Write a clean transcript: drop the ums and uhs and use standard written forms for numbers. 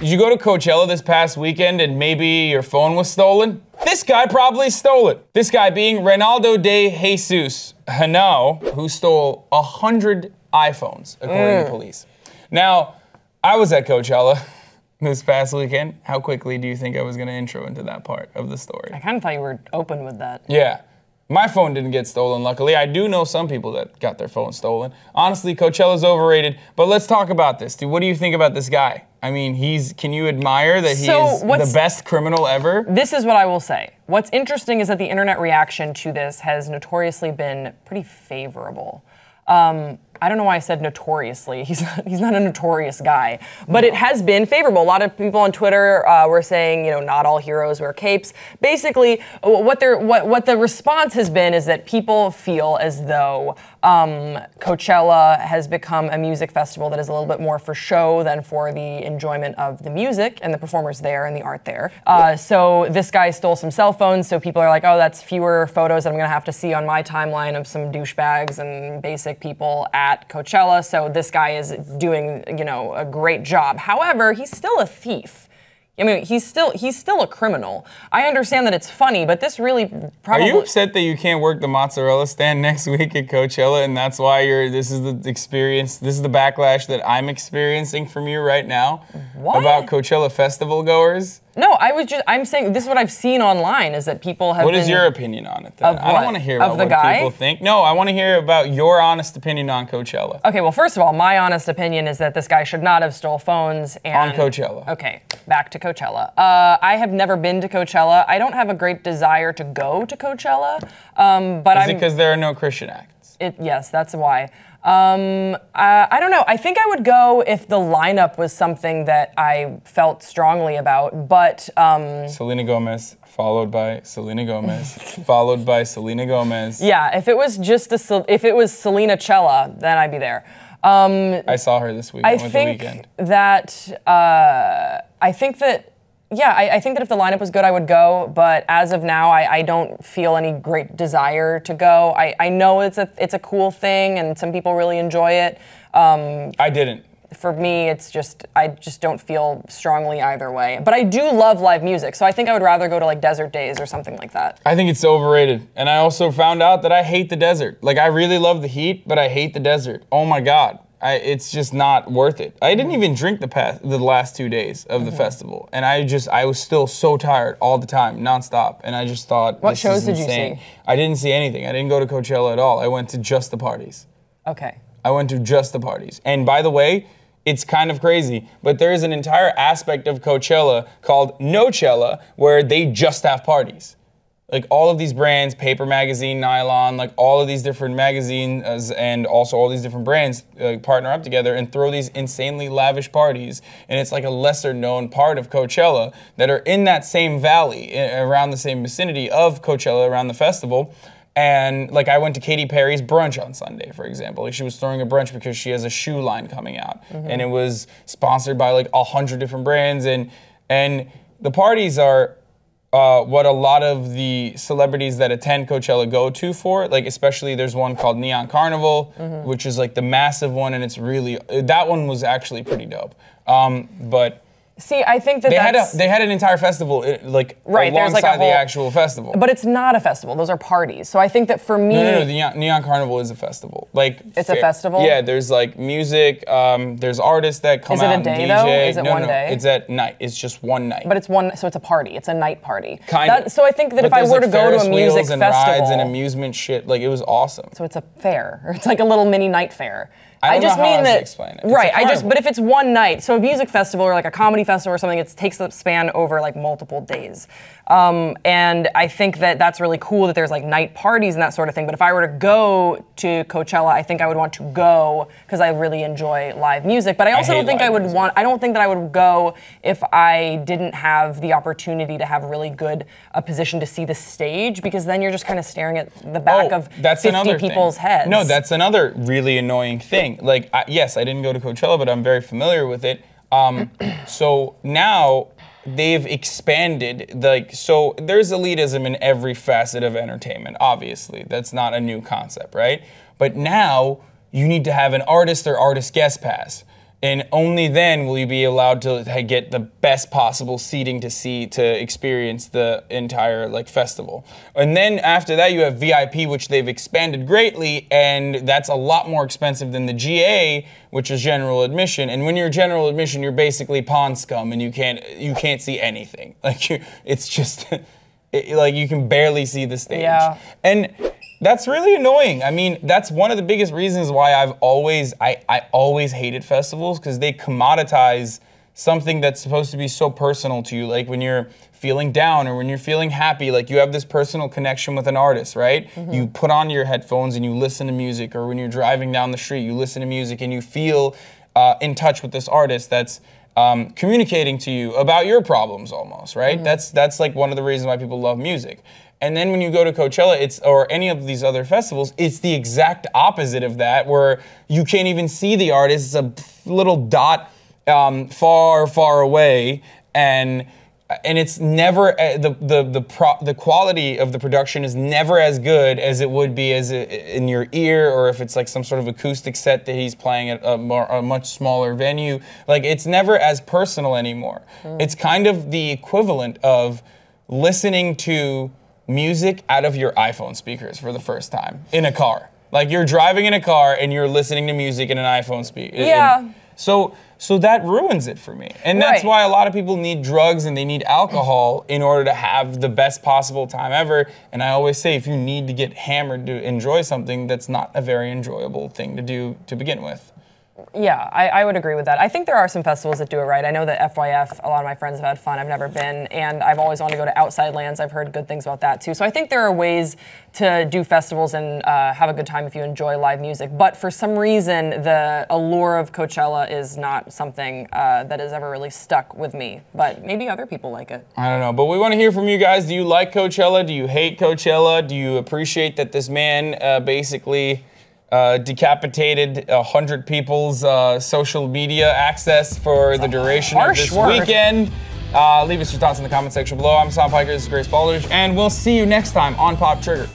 Did you go to Coachella this past weekend and maybe your phone was stolen? This guy probably stole it. This guy being Reynaldo de Jesus Henao, who stole 100 iPhones, according to police. Now, I was at Coachella this past weekend. How quickly do you think I was gonna intro into that part of the story? I kind of thought you were open with that. Yeah. My phone didn't get stolen, luckily. I do know some people that got their phone stolen. Honestly, Coachella's overrated, but let's talk about this, dude. What do you think about this guy? I mean, can you admire that he is the best criminal ever? This is what I will say. What's interesting is that the internet reaction to this has notoriously been pretty favorable. I don't know why I said notoriously. He's not a notorious guy, but it has been favorable. A lot of people on Twitter were saying, you know, not all heroes wear capes. Basically, what the response has been is that people feel as though Coachella has become a music festival that is a little bit more for show than for the enjoyment of the music and the performers there and the art there. So this guy stole some cell phones, so people are like, oh, that's fewer photos that I'm gonna have to see on my timeline of some douchebags and basic people at Coachella. So this guy is doing, you know, a great job. However, he's still a thief. I mean, he's still a criminal. I understand that it's funny, but this really probably... Are you upset that you can't work the mozzarella stand next week at Coachella, and that's why this is the experience, this is the backlash that I'm experiencing from you right now? What? About Coachella festival goers? No, I'm saying this is what I've seen online is that people have What is your opinion on it then? Of I don't want to hear about what people think. No, I want to hear about your honest opinion on Coachella. Okay, well, first of all, my honest opinion is that this guy should not have stole phones and... On Coachella. Okay, back to Coachella. I have never been to Coachella. I don't have a great desire to go to Coachella, but Is it because there are no Christian acts? Yes, that's why. I don't know. I think I would go if the lineup was something that I felt strongly about, but... Selena Gomez, followed by Selena Gomez, followed by Selena Gomez. Yeah, if it was just if it was Selena Cella, then I'd be there. I saw her this weekend with The Weeknd. I think that if the lineup was good, I would go. But as of now, I don't feel any great desire to go. I know it's a cool thing, and some people really enjoy it. I didn't. For me, I just don't feel strongly either way. But I do love live music, so I think I would rather go to like Desert Days or something like that. I think it's overrated. And I also found out that I hate the desert. Like, I really love the heat, but I hate the desert. Oh my God. It's just not worth it. I didn't even drink the last 2 days of the festival. And I was still so tired all the time, nonstop. And I just thought, what shows did you see? I didn't see anything. I didn't go to Coachella at all. I went to just the parties. Okay. I went to just the parties. And by the way, it's kind of crazy, but there is an entire aspect of Coachella called Nochella where they just have parties. Like all of these brands, Paper Magazine, Nylon, like all of these different magazines and also all these different brands partner up together and throw these insanely lavish parties. And it's like a lesser known part of Coachella that are in that same valley, around the same vicinity of Coachella, around the festival. And like I went to Katy Perry's brunch on Sunday, for example. Like she was throwing a brunch because she has a shoe line coming out. And it was sponsored by like 100 different brands. And the parties are what a lot of the celebrities that attend Coachella go to for, like especially there's one called Neon Carnival, which is like the massive one, and it's really, that one was actually pretty dope. But see, I think that they had an entire festival alongside the actual festival. But it's not a festival; those are parties. So I think that for me, no, the Neon Carnival is a festival. Like it's a festival. Yeah, there's like music. There's artists that come out and DJ. Is it a day though? Is it one day? It's at night. It's just one night. But it's one, so it's a party. It's a night party. Kind of. So I think that if I were to go to a music festival, rides and amusement shit, like it was awesome. So it's a fair, or it's like a little mini night fair. I just mean that, explain it. Right, but if it's one night, so a music festival or like a comedy festival or something, it takes the span over like multiple days. And I think that that's really cool that there's like night parties and that sort of thing. But if I were to go to Coachella, I think I would want to go because I really enjoy live music. But I also don't think I don't think that I would go if I didn't have the opportunity to have really good a position to see the stage, because then you're just kind of staring at the back of 50 people's heads. No, that's another really annoying thing. Like, yes, I didn't go to Coachella, but I'm very familiar with it. So now they've expanded, so there's elitism in every facet of entertainment, obviously. That's not a new concept, right? But now you need to have an artist or artist guest pass. And only then will you be allowed to get the best possible seating to experience the entire like festival. And then after that you have VIP, which they've expanded greatly, and that's a lot more expensive than the GA, which is general admission. And when you're general admission, you're basically pond scum, and you can't see anything. Like it's just like you can barely see the stage. Yeah. And that's really annoying. I mean, that's one of the biggest reasons why I always hated festivals, because they commoditize something that's supposed to be so personal to you. Like when you're feeling down or when you're feeling happy, like you have this personal connection with an artist, right? Mm-hmm. You put on your headphones and you listen to music, or when you're driving down the street, you listen to music and you feel in touch with this artist that's communicating to you about your problems almost, right? Mm-hmm. That's like one of the reasons why people love music. And then when you go to Coachella, or any of these other festivals, it's the exact opposite of that, where you can't even see the artist. It's a little dot far, far away, and it's never the quality of the production is never as good as it would be in your ear, or if it's like some sort of acoustic set that he's playing at a much smaller venue. Like it's never as personal anymore. It's kind of the equivalent of listening to music out of your iPhone speakers for the first time in a car. Like you're driving in a car and you're listening to music in an iPhone speaker. Yeah. So that ruins it for me. And that's why a lot of people need drugs and they need alcohol in order to have the best possible time ever. And I always say, if you need to get hammered to enjoy something, that's not a very enjoyable thing to do to begin with. Yeah, I would agree with that. I think there are some festivals that do it right. I know that FYF, a lot of my friends have had fun. I've never been, and I've always wanted to go to Outside Lands. I've heard good things about that too. So I think there are ways to do festivals and have a good time if you enjoy live music. But for some reason, the allure of Coachella is not something that has ever really stuck with me. But maybe other people like it. I don't know, but we want to hear from you guys. Do you like Coachella? Do you hate Coachella? Do you appreciate that this man basically decapitated 100 people's social media access for the duration of this weekend? Leave us your thoughts in the comment section below. I'm Hasan Piker, this is Grace Baldridge, and we'll see you next time on Pop Trigger.